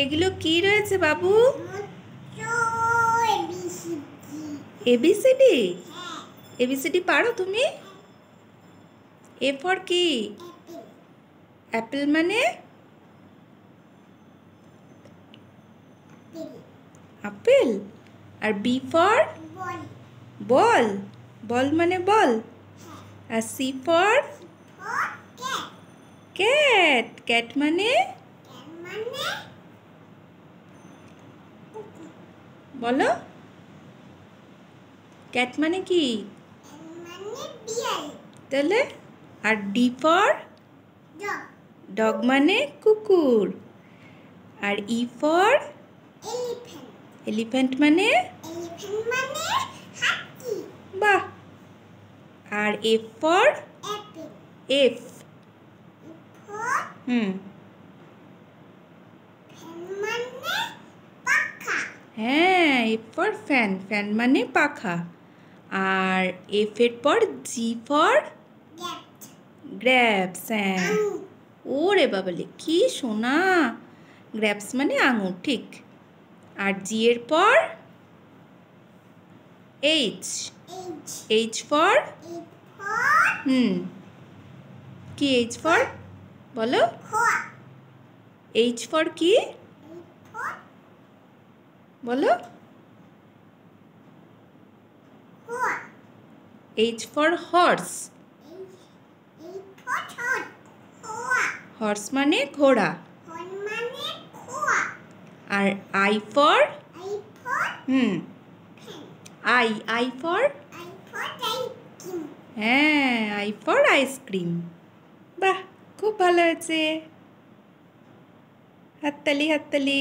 এগুলো কি রয়েছে বাবু? এবিসিডি। এবিসিডি পারো তুমি? এ ফর কি? অ্যাপেল মানে? আপেল। আর বি ফর? বল। বল মানে বল। আর সি ফর? ক্যাট। ক্যাট মানে? বলো, ক্যাট মানে কি? তাহলে? আর ডি ফর? ডগ মানে কুকুর। আর ই ফর? এলিফ্যান্ট মানে? বাহ। আর এফ ফর? এফ। হ্যাঁ, এফ ফর ফ্যান। ফ্যান মানে পাখা। আর এফ এর পর জি ফর? গ্র্যাপস। হ্যাঁ, ওরে বাবালে কি শোনা। গ্র্যাপস মানে আঙুর, ঠিক। আর জি এর পর? এইচ। H for? কি এইচ ফর? বলো। এইচ ফর কি? বলো। H for horse. হর্স মানে ঘোড়া। আর আই ফর? I for? হ্যাঁ, আই ফর আইসক্রিম। বাহ, খুব ভালো হয়েছে। হাততালি হাততালি।